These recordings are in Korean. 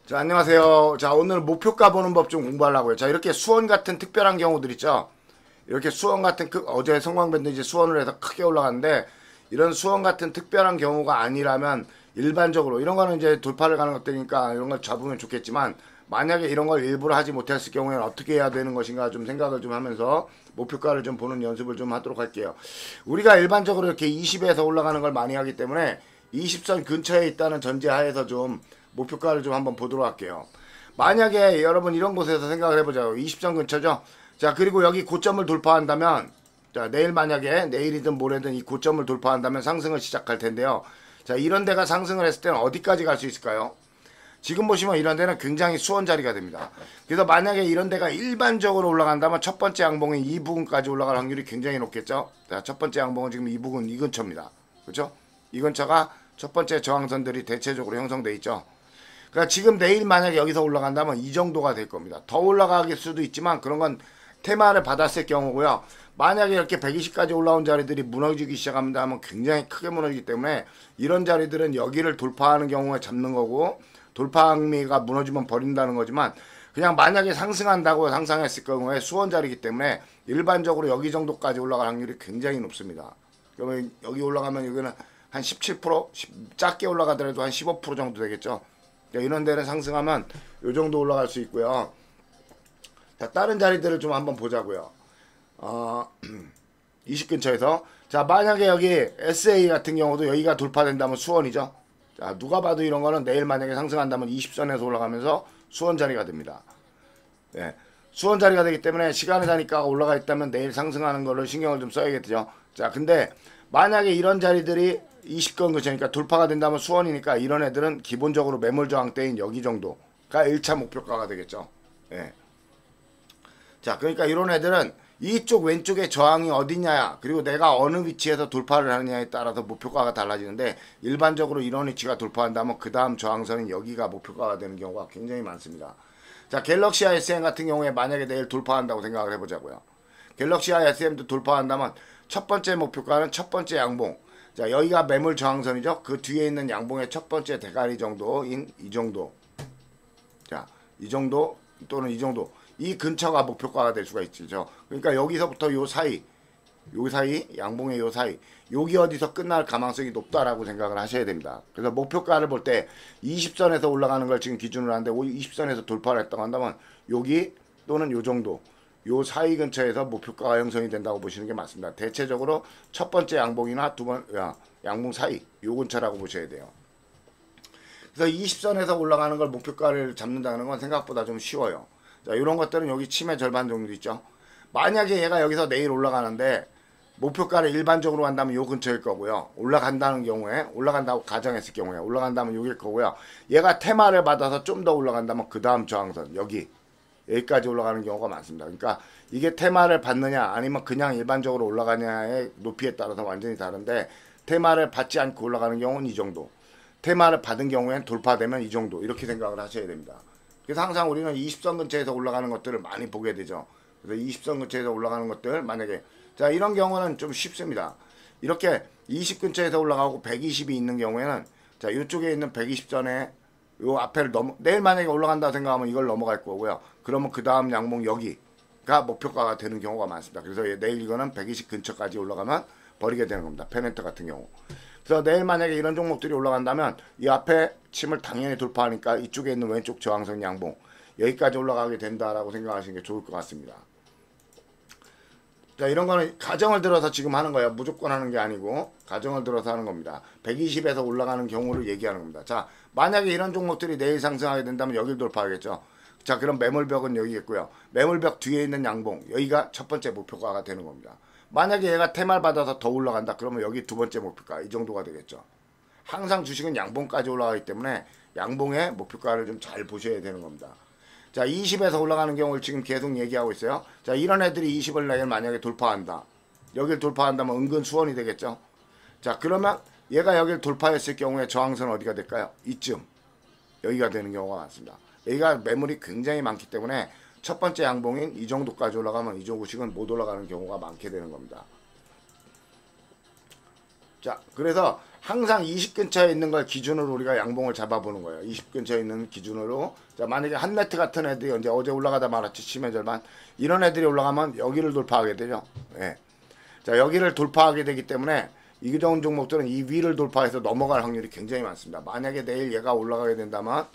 자, 안녕하세요. 자, 오늘 목표가 보는 법 좀 공부하려고요. 자, 이렇게 수원 같은 특별한 경우들 있죠. 이렇게 수원 같은 어제 성광밴드 이제 수원을 해서 크게 올라갔는데, 이런 수원 같은 특별한 경우가 아니라면 일반적으로 이런 거는 이제 돌파를 가는 것들이니까 이런 걸 잡으면 좋겠지만, 만약에 이런 걸 일부러 하지 못했을 경우에는 어떻게 해야 되는 것인가 좀 생각을 좀 하면서 목표가를 좀 보는 연습을 좀 하도록 할게요. 우리가 일반적으로 이렇게 20에서 올라가는 걸 많이 하기 때문에 20선 근처에 있다는 전제하에서 좀 목표가를 좀 한번 보도록 할게요. 만약에 여러분 이런 곳에서 생각을 해보자고. 20선 근처죠. 자, 그리고 여기 고점을 돌파한다면, 자, 내일 만약에 내일이든 모레든 이 고점을 돌파한다면 상승을 시작할 텐데요. 자, 이런 데가 상승을 했을 때는 어디까지 갈 수 있을까요? 지금 보시면 이런 데는 굉장히 수원 자리가 됩니다. 그래서 만약에 이런 데가 일반적으로 올라간다면 첫 번째 양봉인 이 부근까지 올라갈 확률이 굉장히 높겠죠. 자, 첫 번째 양봉은 지금 이 부근, 이 근처입니다. 그렇죠? 이 근처가 첫 번째 저항선들이 대체적으로 형성돼 있죠. 그러니까 지금 내일 만약에 여기서 올라간다면 이 정도가 될 겁니다. 더 올라갈 수도 있지만 그런 건 테마를 받았을 경우고요. 만약에 이렇게 120까지 올라온 자리들이 무너지기 시작합니다 하면 굉장히 크게 무너지기 때문에 이런 자리들은 여기를 돌파하는 경우에 잡는 거고, 돌파 항미가 무너지면 버린다는 거지만, 그냥 만약에 상승한다고 상상했을 경우에 수원 자리이기 때문에 일반적으로 여기 정도까지 올라갈 확률이 굉장히 높습니다. 그러면 여기 올라가면 여기는 한 17%, 작게 올라가더라도 한 15% 정도 되겠죠. 이런 데는 상승하면 요 정도 올라갈 수 있고요. 자, 다른 자리들을 좀 한번 보자고요. 20 근처에서, 자, 만약에 여기 SA 같은 경우도 여기가 돌파된다면 수원이죠. 자, 누가 봐도 이런 거는 내일 만약에 상승한다면 20선에서 올라가면서 수원 자리가 됩니다. 예. 수원 자리가 되기 때문에 시간의 단위가가 올라가 있다면 내일 상승하는 거를 신경을 좀 써야겠죠. 자, 근데 만약에 이런 자리들이 20건 근처니까 돌파가 된다면 수원이니까 이런 애들은 기본적으로 매물 저항 대인 여기 정도가 1차 목표가가 되겠죠. 예. 자, 그러니까 이런 애들은 이쪽 왼쪽에 저항이 어디냐, 그리고 내가 어느 위치에서 돌파를 하느냐에 따라서 목표가가 달라지는데, 일반적으로 이런 위치가 돌파한다면 그 다음 저항선은 여기가 목표가가 되는 경우가 굉장히 많습니다. 자, 갤럭시아 SM 같은 경우에 만약에 내일 돌파한다고 생각을 해보자고요. 갤럭시아 SM도 돌파한다면 첫 번째 목표가는 첫 번째 양봉. 자, 여기가 매물 저항선이죠. 그 뒤에 있는 양봉의 첫 번째 대가리 정도인 이 정도. 자, 이 정도 또는 이 정도. 이 근처가 목표가가 될 수가 있죠. 그러니까 여기서부터 요 사이, 양봉의 요 사이, 여기 어디서 끝날 가망성이 높다라고 생각을 하셔야 됩니다. 그래서 목표가를 볼 때 20선에서 올라가는 걸 지금 기준으로 하는데, 20선에서 돌파를 했다고 한다면 여기 또는 요 정도, 요 사이 근처에서 목표가가 형성이 된다고 보시는 게 맞습니다. 대체적으로 첫 번째 양봉이나 양봉 사이, 요 근처라고 보셔야 돼요. 그래서 20선에서 올라가는 걸 목표가를 잡는다는 건 생각보다 좀 쉬워요. 자, 이런 것들은 여기 침해 절반 정도 있죠. 만약에 얘가 여기서 내일 올라가는데 목표가를 일반적으로 한다면 요 근처일 거고요. 올라간다는 경우에, 올라간다고 가정했을 경우에 올라간다면 여기일 거고요. 얘가 테마를 받아서 좀 더 올라간다면 그 다음 저항선 여기까지 올라가는 경우가 많습니다. 그러니까 이게 테마를 받느냐 아니면 그냥 일반적으로 올라가냐의 높이에 따라서 완전히 다른데, 테마를 받지 않고 올라가는 경우는 이 정도, 테마를 받은 경우엔 돌파되면 이 정도, 이렇게 생각을 하셔야 됩니다. 그래서 항상 우리는 20선 근처에서 올라가는 것들을 많이 보게 되죠. 그래서 20선 근처에서 올라가는 것들, 만약에, 자, 이런 경우는 좀 쉽습니다. 이렇게 20 근처에서 올라가고 120이 있는 경우에는, 자, 이쪽에 있는 120선에 요 앞에를 내일 만약에 올라간다고 생각하면 이걸 넘어갈 거고요. 그러면 그 다음 양봉 여기가 목표가가 되는 경우가 많습니다. 그래서 내일 이거는 120 근처까지 올라가면 버리게 되는 겁니다. 페넨트 같은 경우. 그래서 내일 만약에 이런 종목들이 올라간다면 이 앞에 침을 당연히 돌파하니까 이쪽에 있는 왼쪽 저항선 양봉 여기까지 올라가게 된다라고 생각하시는 게 좋을 것 같습니다. 자, 이런 거는 가정을 들어서 지금 하는 거예요. 무조건 하는 게 아니고 가정을 들어서 하는 겁니다. 120에서 올라가는 경우를 얘기하는 겁니다. 자, 만약에 이런 종목들이 내일 상승하게 된다면 여기를 돌파하겠죠. 자, 그럼 매물벽은 여기겠고요. 매물벽 뒤에 있는 양봉 여기가 첫 번째 목표가가 되는 겁니다. 만약에 얘가 테마를 받아서 더 올라간다 그러면 여기 두 번째 목표가 이 정도가 되겠죠. 항상 주식은 양봉까지 올라가기 때문에 양봉의 목표가를 좀 잘 보셔야 되는 겁니다. 자, 20에서 올라가는 경우를 지금 계속 얘기하고 있어요. 자, 이런 애들이 20을 내일 만약에 돌파한다, 여길 돌파한다면 은근 수원이 되겠죠. 자, 그러면 얘가 여길 돌파했을 경우에 저항선 어디가 될까요? 이쯤, 여기가 되는 경우가 많습니다. 여기가 매물이 굉장히 많기 때문에 첫 번째 양봉인 이 정도까지 올라가면 이 정도씩은 못 올라가는 경우가 많게 되는 겁니다. 자, 그래서 항상 20 근처에 있는 걸 기준으로 우리가 양봉을 잡아보는 거예요. 20 근처에 있는 기준으로. 자, 만약에 한네트 같은 애들이 이제 어제 올라가다 말았지, 치매 절반. 이런 애들이 올라가면 여기를 돌파하게 되죠. 예. 자, 여기를 돌파하게 되기 때문에 이 정도 종목들은 이 위를 돌파해서 넘어갈 확률이 굉장히 많습니다. 만약에 내일 얘가 올라가게 된다면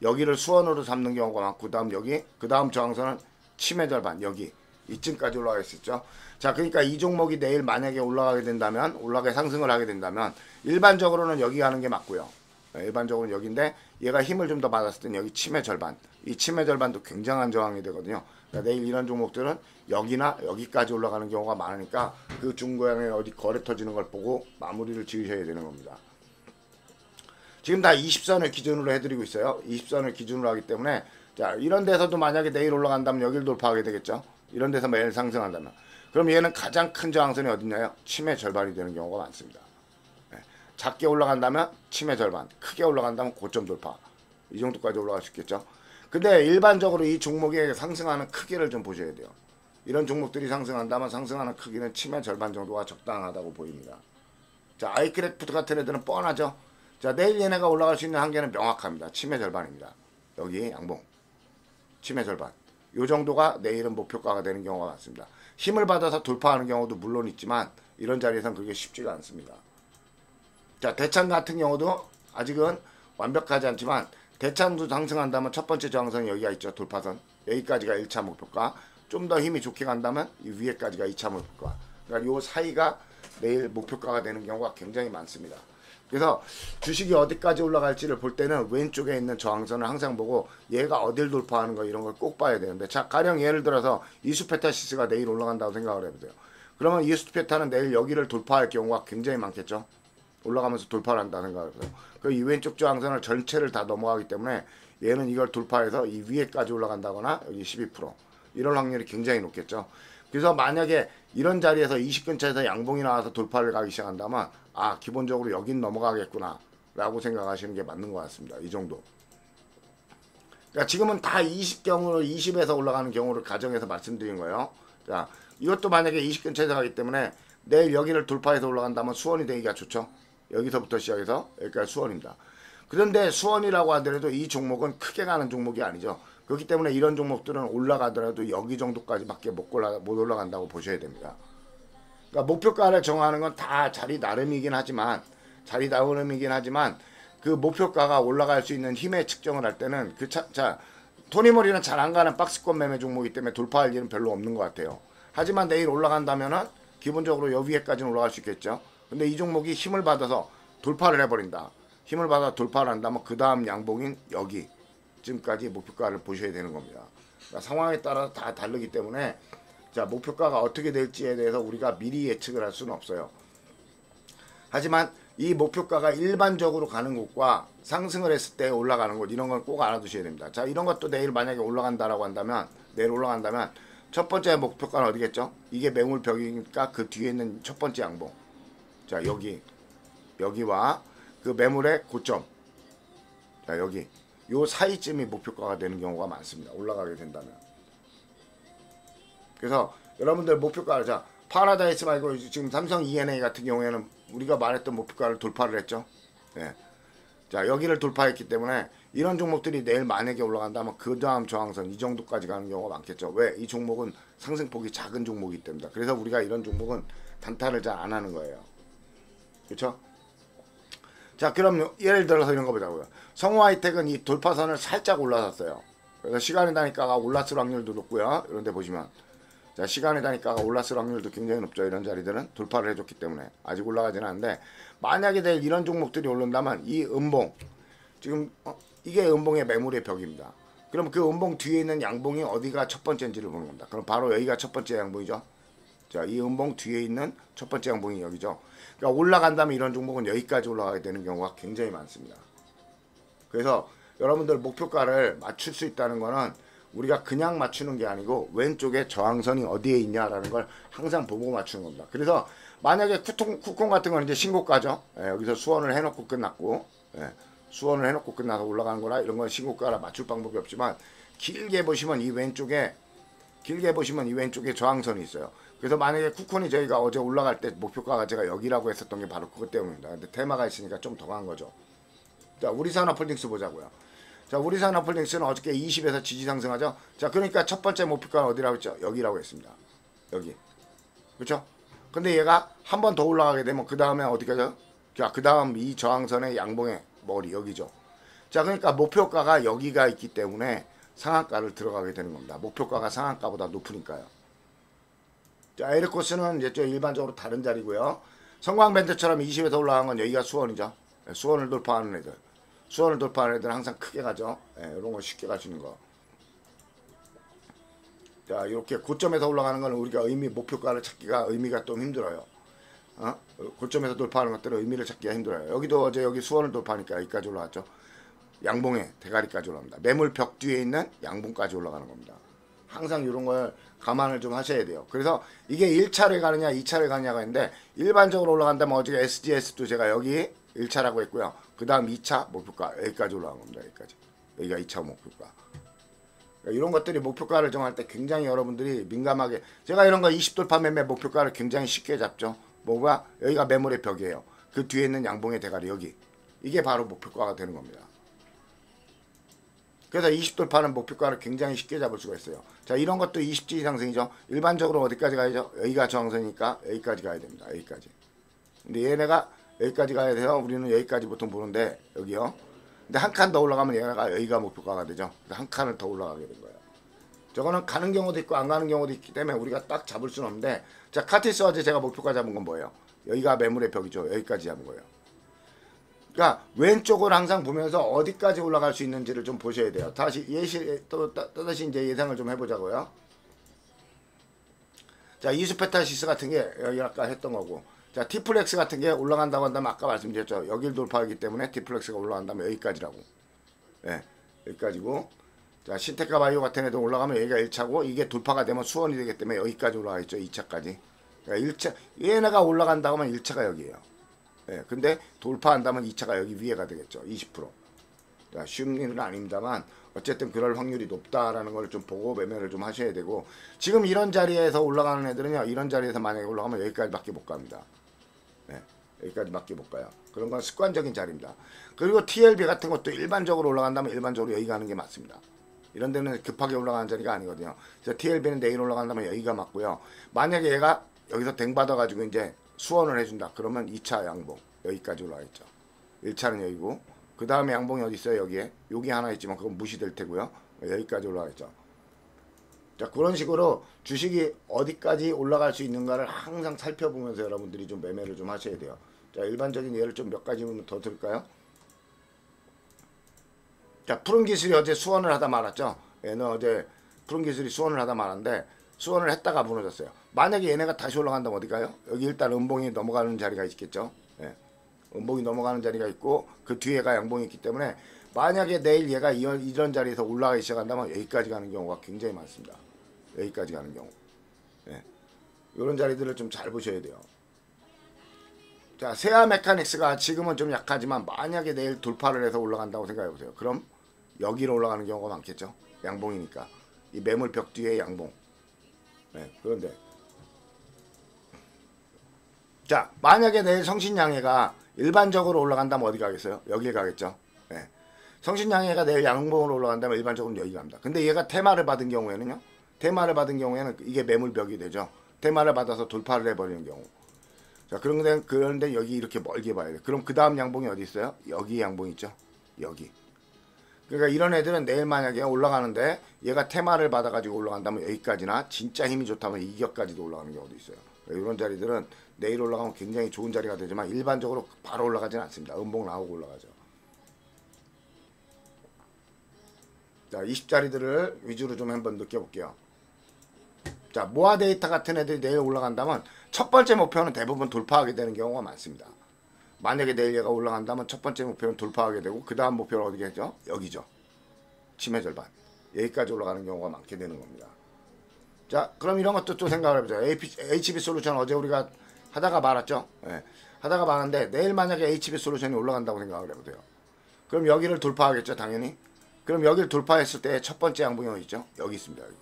여기를 수원으로 잡는 경우가 많고, 그 다음 여기, 그 다음 저항선은 치매 절반, 여기 이쯤까지 올라가 있었죠. 자, 그러니까 이 종목이 내일 만약에 올라가게 된다면, 올라가게 상승을 하게 된다면 일반적으로는 여기 가는 게 맞고요. 일반적으로는 여기인데 얘가 힘을 좀 더 받았을 땐 여기 치매 절반, 이 치매 절반도 굉장한 저항이 되거든요. 그러니까 내일 이런 종목들은 여기나 여기까지 올라가는 경우가 많으니까 그 중고양에 어디 거래 터지는 걸 보고 마무리를 지으셔야 되는 겁니다. 지금 다 20선을 기준으로 해드리고 있어요. 20선을 기준으로 하기 때문에, 자, 이런 데서도 만약에 내일 올라간다면 여기를 돌파하게 되겠죠. 이런 데서 매일 상승한다면. 그럼 얘는 가장 큰 저항선이 어딨냐요? 치매 절반이 되는 경우가 많습니다. 네. 작게 올라간다면 치매 절반, 크게 올라간다면 고점 돌파. 이 정도까지 올라갈 수 있겠죠. 근데 일반적으로 이 종목의 상승하는 크기를 좀 보셔야 돼요. 이런 종목들이 상승한다면 상승하는 크기는 치매 절반 정도가 적당하다고 보입니다. 자, 아이크래프트 같은 애들은 뻔하죠. 자, 내일 얘네가 올라갈 수 있는 한계는 명확합니다. 치매 절반입니다. 여기 양봉 치매 절반, 요 정도가 내일은 목표가가 되는 경우가 많습니다. 힘을 받아서 돌파하는 경우도 물론 있지만 이런 자리에선 그게 쉽지가 않습니다. 자, 대찬 같은 경우도 아직은 완벽하지 않지만, 대찬도 상승한다면 첫 번째 저항선이 여기가 있죠. 돌파선, 여기까지가 1차 목표가. 좀 더 힘이 좋게 간다면 이 위에까지가 2차 목표가. 그러니까 요 사이가 내일 목표가가 되는 경우가 굉장히 많습니다. 그래서 주식이 어디까지 올라갈지를 볼 때는 왼쪽에 있는 저항선을 항상 보고 얘가 어딜 돌파하는 거 이런 걸 꼭 봐야 되는데, 자, 가령 예를 들어서 이수페타시스가 내일 올라간다고 생각을 해보세요. 그러면 이수페타는 내일 여기를 돌파할 경우가 굉장히 많겠죠. 올라가면서 돌파를 한다 생각을 해보세요. 그 이 왼쪽 저항선을 전체를 다 넘어가기 때문에 얘는 이걸 돌파해서 이 위에까지 올라간다거나 여기 12% 이런 확률이 굉장히 높겠죠. 그래서 만약에 이런 자리에서 20 근처에서 양봉이 나와서 돌파를 가기 시작한다면, 아, 기본적으로 여긴 넘어가겠구나 라고 생각하시는 게 맞는 것 같습니다. 이 정도. 그러니까 지금은 다 20경으로 20에서 올라가는 경우를 가정해서 말씀드린 거예요. 자, 이것도 만약에 20 근처에서 가기 때문에 내일 여기를 돌파해서 올라간다면 수원이 되기가 좋죠. 여기서부터 시작해서 여기까지 수원입니다. 그런데 수원이라고 하더라도 이 종목은 크게 가는 종목이 아니죠. 그렇기 때문에 이런 종목들은 올라가더라도 여기 정도까지밖에 못 올라간다고 보셔야 됩니다. 그러니까 목표가를 정하는 건 다 자리 나름이긴 하지만, 그 목표가가 올라갈 수 있는 힘의 측정을 할 때는 토니모리는 잘 안 가는 박스권 매매 종목이기 때문에 돌파할 일은 별로 없는 것 같아요. 하지만 내일 올라간다면은 기본적으로 여 위에까지는 올라갈 수 있겠죠. 근데 이 종목이 힘을 받아서 돌파를 해버린다. 힘을 받아 돌파를 한다면 그 다음 양봉인 여기쯤까지 목표가를 보셔야 되는 겁니다. 그러니까 상황에 따라 다 다르기 때문에, 자, 목표가가 어떻게 될지에 대해서 우리가 미리 예측을 할 수는 없어요. 하지만 이 목표가가 일반적으로 가는 곳과 상승을 했을 때 올라가는 곳, 이런 건 꼭 알아두셔야 됩니다. 자, 이런 것도 내일 만약에 올라간다라고 한다면, 내일 올라간다면 첫 번째 목표가는 어디겠죠? 이게 매물벽이니까 그 뒤에 있는 첫 번째 양봉. 자, 여기와 그 매물의 고점, 자, 여기 요 사이쯤이 목표가가 되는 경우가 많습니다. 올라가게 된다면. 그래서 여러분들 목표가, 자, 파라다이스 말고 지금 삼성 E&A 같은 경우에는 우리가 말했던 목표가를 돌파를 했죠. 예. 자, 여기를 돌파했기 때문에 이런 종목들이 내일 만약에 올라간다면 그 다음 저항선 이 정도까지 가는 경우가 많겠죠. 왜? 이 종목은 상승폭이 작은 종목이기 때문이다. 그래서 우리가 이런 종목은 단타를 잘 안 하는 거예요. 그렇죠? 자, 그럼 예를 들어서 이런 거 보자고요. 성우하이텍은 이 돌파선을 살짝 올라섰어요. 그래서 시간의 단위가가 올랐을 확률도 높고요. 이런 데 보시면, 자, 시간의 단위가가 올랐을 확률도 굉장히 높죠. 이런 자리들은 돌파를 해줬기 때문에 아직 올라가지는 않는데, 만약에 내일 이런 종목들이 오른다면 이 음봉, 지금 이게 음봉의 매물의 벽입니다. 그럼 그 음봉 뒤에 있는 양봉이 어디가 첫 번째인지를 보는 겁니다. 그럼 바로 여기가 첫 번째 양봉이죠. 자, 이 음봉 뒤에 있는 첫 번째 양봉이 여기죠. 그러니까 올라간다면 이런 종목은 여기까지 올라가게 되는 경우가 굉장히 많습니다. 그래서 여러분들 목표가를 맞출 수 있다는 거는 우리가 그냥 맞추는 게 아니고 왼쪽에 저항선이 어디에 있냐라는 걸 항상 보고 맞추는 겁니다. 그래서 만약에 쿠폰 같은 건 이제 신고가죠. 예, 여기서 수원을 해놓고 끝났고, 예, 수원을 해놓고 끝나서 올라가는 거라 이런 건 신고가라 맞출 방법이 없지만, 길게 보시면 이 왼쪽에 저항선이 있어요. 그래서 만약에 쿠폰이 저희가 어제 올라갈 때 목표가가 제가 여기라고 했었던 게 바로 그것 때문입니다. 근데 테마가 있으니까 좀 더 간 거죠. 자, 우리산업홀딩스 보자고요. 자, 우리산업홀딩스는 어저께 20에서 지지 상승하죠. 자, 그러니까 첫 번째 목표가는 어디라고 했죠? 여기라고 했습니다. 여기. 그렇죠? 근데 얘가 한 번 더 올라가게 되면 그 다음에 어디 가죠? 자, 그 다음 이 저항선의 양봉의 머리 여기죠. 자, 그러니까 목표가가 여기가 있기 때문에 상한가를 들어가게 되는 겁니다. 목표가가 상한가보다 높으니까요. 자, 에르코스는 이제 일반적으로 다른 자리고요. 성광밴드처럼 20에서 올라간 건 여기가 수원이죠. 수원을 돌파하는 애들. 수원을 돌파하는 애들은 항상 크게 가죠. 이런 거 쉽게 갈 수 있는 거. 자, 이렇게 고점에서 올라가는 건 우리가 목표가를 찾기가 의미가 좀 힘들어요. 고점에서 돌파하는 것들은 의미를 찾기가 힘들어요. 여기도 어제 여기 수원을 돌파하니까 여기까지 올라왔죠. 양봉에 대가리까지 올라갑니다. 매물 벽 뒤에 있는 양봉까지 올라가는 겁니다. 항상 이런 걸 감안을 좀 하셔야 돼요. 그래서 이게 1차를 가느냐 2차를 가느냐가 있는데 일반적으로 올라간다면 어제 SGS도 제가 여기 1차라고 했고요. 그 다음 2차 목표가 여기까지 올라간 겁니다. 여기까지. 여기가 2차 목표가. 그러니까 이런 것들이 목표가를 정할 때 굉장히 여러분들이 민감하게 제가 이런 거 20돌파 매매 목표가를 굉장히 쉽게 잡죠. 뭐가 여기가 매물의 벽이에요. 그 뒤에 있는 양봉의 대가리 여기. 이게 바로 목표가가 되는 겁니다. 그래서 20돌파는 목표가를 굉장히 쉽게 잡을 수가 있어요. 자, 이런 것도 20지 상승이죠. 일반적으로 어디까지 가야죠? 여기가 저항선이니까 여기까지 가야 됩니다. 여기까지. 근데 얘네가 여기까지 가야 돼요. 우리는 여기까지 보통 보는데 여기요. 근데 한 칸 더 올라가면 얘네가 여기가 목표가가 되죠. 한 칸을 더 올라가게 된 거예요. 저거는 가는 경우도 있고 안 가는 경우도 있기 때문에 우리가 딱 잡을 수는 없는데 자, 카티스 어제 제가 목표가 잡은 건 뭐예요? 여기가 매물의 벽이죠. 여기까지 잡은 거예요. 그러니까 왼쪽을 항상 보면서 어디까지 올라갈 수 있는지를 좀 보셔야 돼요. 다시 또다시 이제 예상을 좀 해보자고요. 자, 이수페타시스 같은 게 여기 아까 했던 거고, 자, 티플렉스 같은 게 올라간다고 한다면 아까 말씀드렸죠. 여길 돌파하기 때문에 티플렉스가 올라간다면 여기까지라고. 예, 여기까지고. 자, 신테카 바이오 같은 애도 올라가면 여기가 1차고 이게 돌파가 되면 수원이 되기 때문에 여기까지 올라가 있죠. 2차까지. 그러니까 1차 얘네가 올라간다고 하면 1차가 여기에요. 예, 근데 돌파한다면 2차가 여기 위에가 되겠죠. 20%. 자, 쉬운 일은 아닙니다만 어쨌든 그럴 확률이 높다라는 걸 좀 보고 매매를 좀 하셔야 되고 지금 이런 자리에서 올라가는 애들은요. 이런 자리에서 만약에 올라가면 여기까지밖에 못 갑니다. 예, 여기까지밖에 못 가요. 그런 건 습관적인 자리입니다. 그리고 TLB 같은 것도 일반적으로 올라간다면 일반적으로 여기 가는 게 맞습니다. 이런 데는 급하게 올라가는 자리가 아니거든요. 그래서 TLB는 내일 올라간다면 여기가 맞고요. 만약에 얘가 여기서 댕 받아가지고 이제 수원을 해준다. 그러면 2차 양봉 여기까지 올라가 있죠. 1차는 여기고 그 다음에 양봉이 어디 있어요? 여기에 여기 하나 있지만 그건 무시될 테고요. 여기까지 올라가 있죠. 자, 그런 식으로 주식이 어디까지 올라갈 수 있는가를 항상 살펴보면서 여러분들이 좀 매매를 좀 하셔야 돼요. 자, 일반적인 예를 좀 몇 가지 더 들을까요? 자, 푸른기술이 어제 수원을 하다 말았죠. 얘는 어제 푸른기술이 수원을 하다 말았는데 수원을 했다가 무너졌어요. 만약에 얘네가 다시 올라간다면 어디 가요? 여기 일단 음봉이 넘어가는 자리가 있겠죠. 예. 음봉이 넘어가는 자리가 있고 그 뒤에가 양봉이 있기 때문에 만약에 내일 얘가 이런 자리에서 올라가기 시작한다면 여기까지 가는 경우가 굉장히 많습니다. 여기까지 가는 경우. 예. 이런 자리들을 좀 잘 보셔야 돼요. 자, 세아 메카닉스가 지금은 좀 약하지만 만약에 내일 돌파를 해서 올라간다고 생각해 보세요. 그럼 여기로 올라가는 경우가 많겠죠. 양봉이니까. 이 매물 벽 뒤에 양봉. 네, 그런데 자, 만약에 내일 성신양해가 일반적으로 올라간다면 어디 가겠어요? 여기 가겠죠. 네. 성신양해가 내일 양봉으로 올라간다면 일반적으로 여기 갑니다. 근데 얘가 테마를 받은 경우에는요. 테마를 받은 경우에는 이게 매물벽이 되죠. 테마를 받아서 돌파를 해버리는 경우. 자, 그런데 여기 이렇게 멀게 봐야 돼. 그럼 그 다음 양봉이 어디 있어요? 여기 양봉 있죠. 여기. 그러니까 이런 애들은 내일 만약에 올라가는데 얘가 테마를 받아가지고 올라간다면 여기까지나 진짜 힘이 좋다면 이격까지도 올라가는 경우도 있어요. 그러니까 이런 자리들은 내일 올라가면 굉장히 좋은 자리가 되지만 일반적으로 바로 올라가지는 않습니다. 음봉 나오고 올라가죠. 자, 20자리들을 위주로 좀 한번 느껴볼게요. 자, 모아 데이터 같은 애들이 내일 올라간다면 첫 번째 목표는 대부분 돌파하게 되는 경우가 많습니다. 만약에 내일 얘가 올라간다면 첫 번째 목표는 돌파하게 되고 그 다음 목표는 어디겠죠? 여기죠. 침해 절반. 여기까지 올라가는 경우가 많게 되는 겁니다. 자, 그럼 이런 것도 또 생각을 해보자. HB 솔루션 어제 우리가 하다가 말았죠? 예. 하다가 말았는데 내일 만약에 HB 솔루션이 올라간다고 생각을 해보세요. 그럼 여기를 돌파하겠죠? 당연히. 그럼 여기를 돌파했을 때 첫 번째 양봉이 어디 있죠? 여기 있습니다. 여기.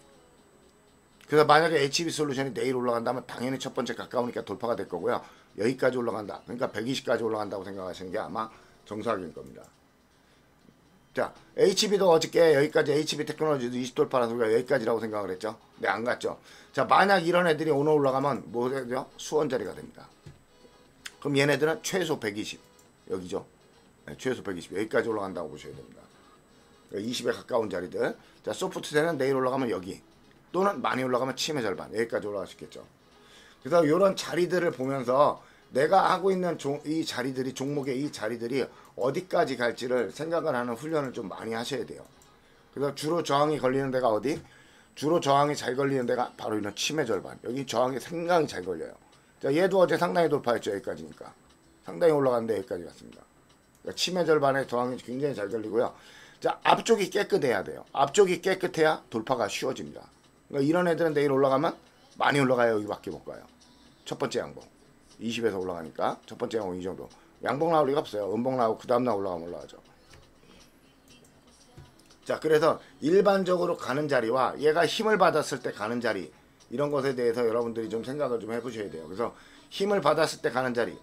그래서 만약에 HB솔루션이 내일 올라간다면 당연히 첫 번째 가까우니까 돌파가 될 거고요. 여기까지 올라간다. 그러니까 120까지 올라간다고 생각하시는 게 아마 정석인 겁니다. 자, HB도 어저께 여기까지 HB테크놀로지도 20돌파라서 우리가 여기까지라고 생각을 했죠. 네, 안 갔죠. 자, 만약 이런 애들이 오늘 올라가면 뭐 되죠? 수원 자리가 됩니다. 그럼 얘네들은 최소 120 여기죠. 네, 최소 120 여기까지 올라간다고 보셔야 됩니다. 20에 가까운 자리들. 자, 소프트세는 내일 올라가면 여기 또는 많이 올라가면 침해 절반 여기까지 올라갈 수 있겠죠. 그래서 이런 자리들을 보면서 내가 하고 있는 이 자리들이 종목의 이 자리들이 어디까지 갈지를 생각을 하는 훈련을 좀 많이 하셔야 돼요. 그래서 주로 저항이 걸리는 데가 어디? 주로 저항이 잘 걸리는 데가 바로 이런 침해 절반. 여기 저항이 상당히 잘 걸려요. 자, 얘도 어제 상당히 돌파했죠. 여기까지니까. 상당히 올라갔는데 여기까지 갔습니다. 그러니까 침해 절반에 저항이 굉장히 잘 걸리고요. 자, 앞쪽이 깨끗해야 돼요. 앞쪽이 깨끗해야 돌파가 쉬워집니다. 그러니까 이런 애들은 내일 올라가면 많이 올라가요. 여기밖에 못 가요. 첫 번째 양봉 20에서 올라가니까 첫 번째 양봉 이 정도. 양봉 나올 리가 없어요. 음봉 나오고 그 다음날 올라가면 올라가죠. 자, 그래서 일반적으로 가는 자리와 얘가 힘을 받았을 때 가는 자리 이런 것에 대해서 여러분들이 좀 생각을 좀 해보셔야 돼요. 그래서 힘을 받았을 때 가는 자리를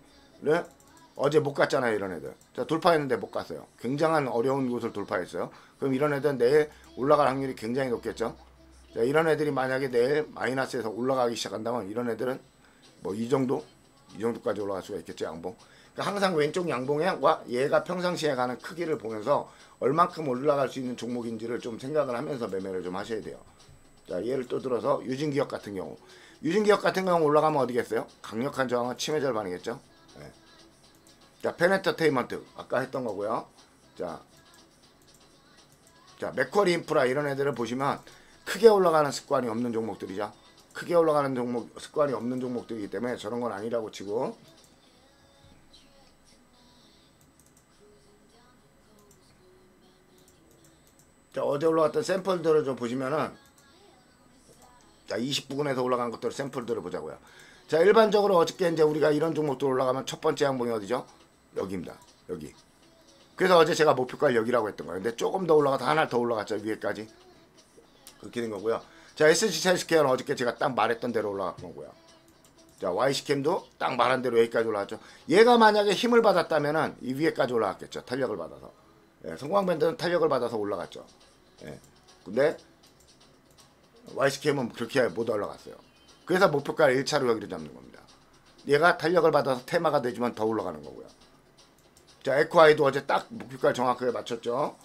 어제 못 갔잖아요. 이런 애들. 자, 돌파했는데 못 갔어요. 굉장한 어려운 곳을 돌파했어요. 그럼 이런 애들은 내일 올라갈 확률이 굉장히 높겠죠. 자, 이런 애들이 만약에 내일 마이너스에서 올라가기 시작한다면 이런 애들은 뭐 이 정도까지 올라갈 수가 있겠죠. 양봉. 그러니까 항상 왼쪽 양봉과 얘가 평상시에 가는 크기를 보면서 얼만큼 올라갈 수 있는 종목인지를 좀 생각을 하면서 매매를 좀 하셔야 돼요. 자, 예를 또 들어서 유진기업 같은 경우. 유진기업 같은 경우 올라가면 어디겠어요? 강력한 저항은 침해 절반이겠죠. 네. 자, 펜엔터테인먼트 아까 했던 거고요. 자, 맥쿼리 인프라 이런 애들을 보시면 크게 올라가는 습관이 없는 종목들이죠. 크게 올라가는 종목 습관이 없는 종목들이기 때문에 저런 건 아니라고 치고. 자, 어제 올라갔던 샘플들을 좀 보시면은 자, 20부근에서 올라간 것들 샘플들을 보자고요. 자, 일반적으로 어저께 이제 우리가 이런 종목들 올라가면 첫 번째 양봉이 어디죠? 여기입니다. 여기. 그래서 어제 제가 목표가를 여기라고 했던 거예요. 근데 조금 더 올라가서 하나 더 올라갔죠. 위에까지. 그렇게 된 거고요. 자, SG셀스케어는 어저께 제가 딱 말했던 대로 올라간 거고요. 자, YC캠도 딱 말한 대로 여기까지 올라갔죠. 얘가 만약에 힘을 받았다면은 이 위에까지 올라갔겠죠. 탄력을 받아서. 예, 성광밴드는 탄력을 받아서 올라갔죠. 예. 근데 YC캠은 그렇게 못 올라갔어요. 그래서 목표가를 1차로 여기를 잡는 겁니다. 얘가 탄력을 받아서 테마가 되지만 더 올라가는 거고요. 자, 에코아이도 어제 딱 목표가를 정확하게 맞췄죠.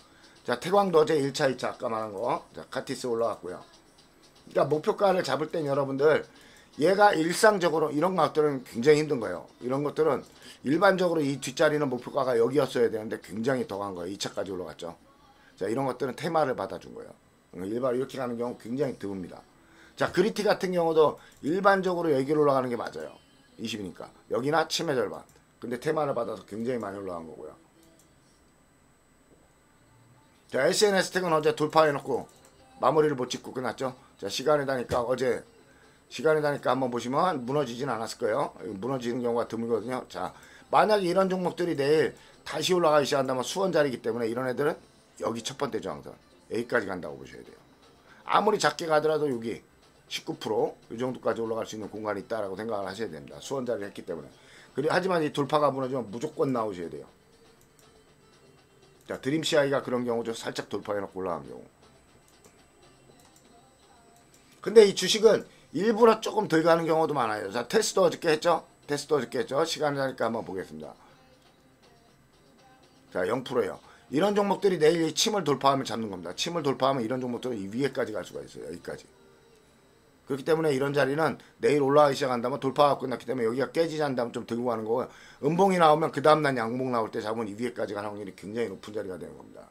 자, 태광도 어제 1차, 2차 아까 말한 거. 자, 카티스 올라갔고요. 그러니까 목표가를 잡을 땐 여러분들 얘가 일상적으로 이런 것들은 굉장히 힘든 거예요. 이런 것들은 일반적으로 이 뒷자리는 목표가가 여기였어야 되는데 굉장히 더 간 거예요. 2차까지 올라갔죠. 자, 이런 것들은 테마를 받아준 거예요. 일반 이렇게 가는 경우 굉장히 드뭅니다. 자, 그리티 같은 경우도 일반적으로 여기로 올라가는 게 맞아요. 20이니까. 여기나 침해 절반. 근데 테마를 받아서 굉장히 많이 올라간 거고요. 자, SNS텍은 어제 돌파해놓고 마무리를 못 짓고 끝났죠. 자, 시간이 다니까 어제 시간이 다니까 한번 보시면 무너지진 않았을 거예요. 무너지는 경우가 드물거든요. 자, 만약에 이런 종목들이 내일 다시 올라가기 시작한다면 수원 자리이기 때문에 이런 애들은 여기 첫 번째 저항선 여기까지 간다고 보셔야 돼요. 아무리 작게 가더라도 여기 19%이 정도까지 올라갈 수 있는 공간이 있다라고 생각을 하셔야 됩니다. 수원 자리를 했기 때문에. 하지만 이 돌파가 무너지면 무조건 나오셔야 돼요. 자, 드림 CI가 그런 경우죠. 살짝 돌파해놓고 올라간 경우. 근데 이 주식은 일부러 조금 덜 가는 경우도 많아요. 자, 테스도 어저께 했죠? 테스도 어저께 했죠? 시간이 나니까 한번 보겠습니다. 자, 0%예요. 이런 종목들이 내일 이 침을 돌파하면 잡는 겁니다. 침을 돌파하면 이런 종목들은 이 위에까지 갈 수가 있어요. 여기까지. 그렇기 때문에 이런 자리는 내일 올라가기 시작한다면 돌파가 끝났기 때문에 여기가 깨지지 않다면 좀 들고 가는 거고요. 음봉이 나오면 그 다음날 양봉 나올 때 잡으면 이 위에까지 가는 확률이 굉장히 높은 자리가 되는 겁니다.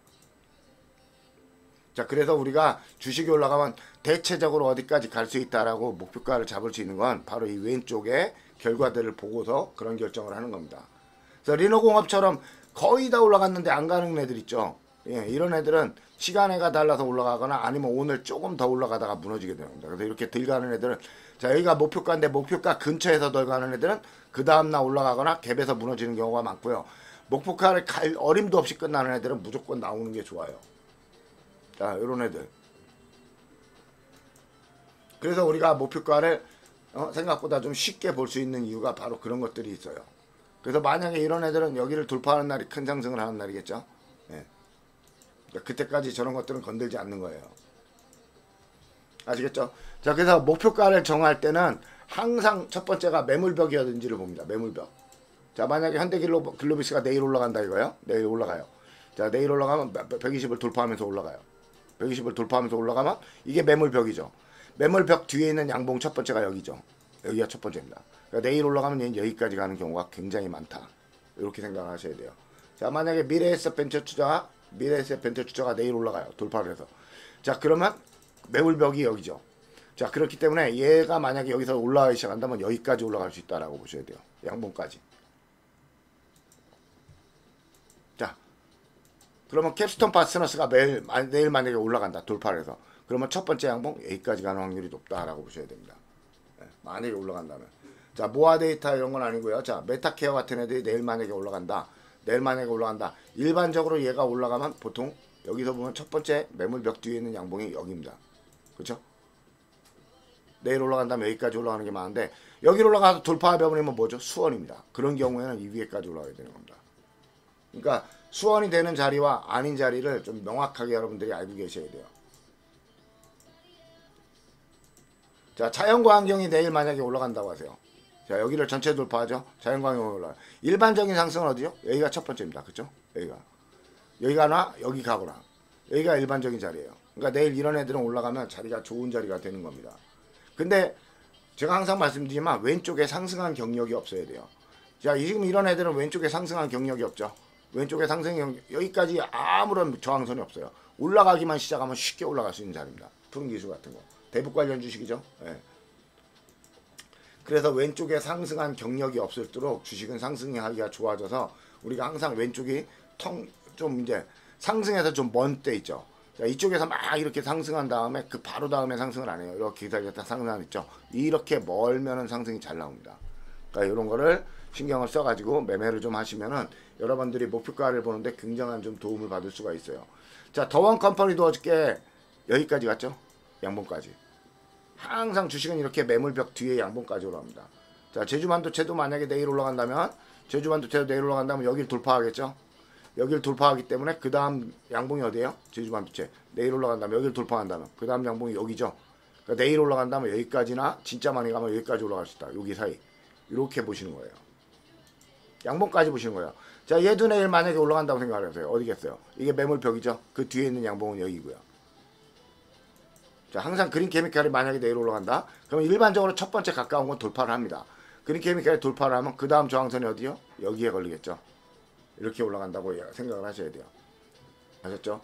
자, 그래서 우리가 주식이 올라가면 대체적으로 어디까지 갈 수 있다라고 목표가를 잡을 수 있는 건 바로 이 왼쪽의 결과들을 보고서 그런 결정을 하는 겁니다. 그래서 리노공업처럼 거의 다 올라갔는데 안 가는 애들 있죠. 예, 이런 애들은 시간에가 달라서 올라가거나 아니면 오늘 조금 더 올라가다가 무너지게 됩니다. 그래서 이렇게 덜 가는 애들은 자, 여기가 목표가인데 목표가 근처에서 덜 가는 애들은 그 다음날 올라가거나 갭에서 무너지는 경우가 많고요. 목표가를 갈 어림도 없이 끝나는 애들은 무조건 나오는 게 좋아요. 자, 요런 애들. 그래서 우리가 목표가를 생각보다 좀 쉽게 볼 수 있는 이유가 바로 그런 것들이 있어요. 그래서 만약에 이런 애들은 여기를 돌파하는 날이 큰 상승을 하는 날이겠죠. 예. 그러니까 그때까지 저런 것들은 건들지 않는 거예요. 아시겠죠? 자, 그래서 목표가를 정할 때는 항상 첫 번째가 매물벽이었는지를 봅니다. 매물벽. 자, 만약에 현대글로비스가 내일 올라간다 이거예요. 내일 올라가요. 자, 내일 올라가면 120을 돌파하면서 올라가요. 120을 돌파하면서 올라가면 이게 매물벽이죠. 매물벽 뒤에 있는 양봉 첫 번째가 여기죠. 여기가 첫 번째입니다. 그러니까 내일 올라가면 얘는 여기까지 가는 경우가 굉장히 많다. 이렇게 생각을 하셔야 돼요. 자, 만약에 미래에셋 벤처 투자가 내일 올라가요. 돌파를 해서. 자, 그러면 매물벽이 여기죠. 자, 그렇기 때문에 얘가 만약에 여기서 올라가기 시작한다면 여기까지 올라갈 수 있다라고 보셔야 돼요. 양봉까지. 자, 그러면 캡스톤 파트너스가 내일 만약에 올라간다. 돌파를 해서. 그러면 첫 번째 양봉 여기까지 가는 확률이 높다라고 보셔야 됩니다. 네, 만약에 올라간다면. 자, 모아데이터 이런 건 아니고요. 자, 메타케어 같은 애들이 내일 만약에 올라간다. 내일 만약에 올라간다. 일반적으로 얘가 올라가면 보통 여기서 보면 첫 번째 매물벽 뒤에 있는 양봉이 여기입니다. 그렇죠? 내일 올라간다면 여기까지 올라가는 게 많은데 여기로 올라가서 돌파해버리면 뭐죠? 수원입니다. 그런 경우에는 이 위에까지 올라가야 되는 겁니다. 그러니까 수원이 되는 자리와 아닌 자리를 좀 명확하게 여러분들이 알고 계셔야 돼요. 자, 자연광경이 내일 만약에 올라간다고 하세요. 자, 여기를 전체 돌파하죠. 자연광경이 올라가요. 일반적인 상승은 어디죠? 여기가 첫 번째입니다. 그렇죠? 여기가 여기 가거나 여기가 일반적인 자리예요. 그러니까 내일 이런 애들은 올라가면 자리가 좋은 자리가 되는 겁니다. 근데 제가 항상 말씀드리지만 왼쪽에 상승한 경력이 없어야 돼요. 자, 지금 이런 애들은 왼쪽에 상승한 경력이 없죠. 왼쪽에 상승 경력 여기까지 아무런 저항선이 없어요. 올라가기만 시작하면 쉽게 올라갈 수 있는 자리입니다. 푸른 기술 같은 거. 대북 관련 주식이죠. 예. 그래서 왼쪽에 상승한 경력이 없을수록 주식은 상승이 하기가 좋아져서 우리가 항상 왼쪽이 좀 이제 상승해서 좀 먼 때 있죠. 자, 이쪽에서 막 이렇게 상승한 다음에 그 바로 다음에 상승을 안 해요. 이렇게 기다렸다 상승한 있죠. 이렇게 멀면은 상승이 잘 나옵니다. 그러니까 이런 거를 신경을 써가지고 매매를 좀 하시면은 여러분들이 목표가를 보는데 굉장한 좀 도움을 받을 수가 있어요. 자, 더원 컴퍼니도 어저께 여기까지 갔죠. 양봉까지. 항상 주식은 이렇게 매물벽 뒤에 양봉까지 올라갑니다. 자, 제주반도체도 만약에 내일 올라간다면 여기를 돌파하겠죠. 여기를 돌파하기 때문에 그 다음 양봉이 어디예요? 제주반도체. 내일 올라간다면 여기를 돌파한다면 그 다음 양봉이 여기죠. 그러니까 내일 올라간다면 여기까지나 진짜 많이 가면 여기까지 올라갈 수 있다. 여기 사이. 이렇게 보시는 거예요. 양봉까지 보시는 거예요. 자, 얘도 내일 만약에 올라간다고 생각하세요. 어디겠어요? 이게 매물벽이죠. 그 뒤에 있는 양봉은 여기고요. 자, 항상 그린케미칼이 만약에 내일 올라간다. 그러면 일반적으로 첫 번째 가까운 건 돌파를 합니다. 그린케미칼이 돌파를 하면 그 다음 저항선이 어디요? 여기에 걸리겠죠. 이렇게 올라간다고 생각을 하셔야 돼요. 아셨죠?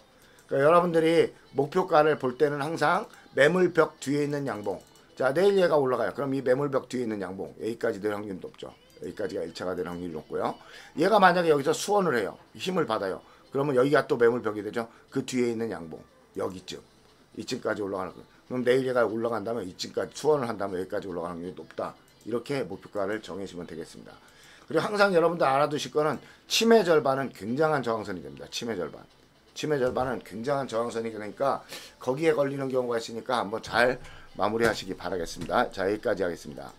그러니까 여러분들이 목표가를 볼 때는 항상 매물벽 뒤에 있는 양봉. 자, 내일 얘가 올라가요. 그럼 이 매물벽 뒤에 있는 양봉. 여기까지 될 확률이 높죠. 여기까지가 1차가 될 확률이 높고요. 얘가 만약에 여기서 수원을 해요. 힘을 받아요. 그러면 여기가 또 매물벽이 되죠. 그 뒤에 있는 양봉. 여기쯤. 이쯤까지 올라가는 거예요. 그럼 내일 얘가 올라간다면 이쯤까지 수원을 한다면 여기까지 올라가는 확률이 높다. 이렇게 목표가를 정해주시면 되겠습니다. 그리고 항상 여러분들 알아두실 거는 치매 절반은 굉장한 저항선이 됩니다. 치매 절반은 굉장한 저항선이 되니까 거기에 걸리는 경우가 있으니까 한번 잘 마무리하시기 바라겠습니다. 자, 여기까지 하겠습니다.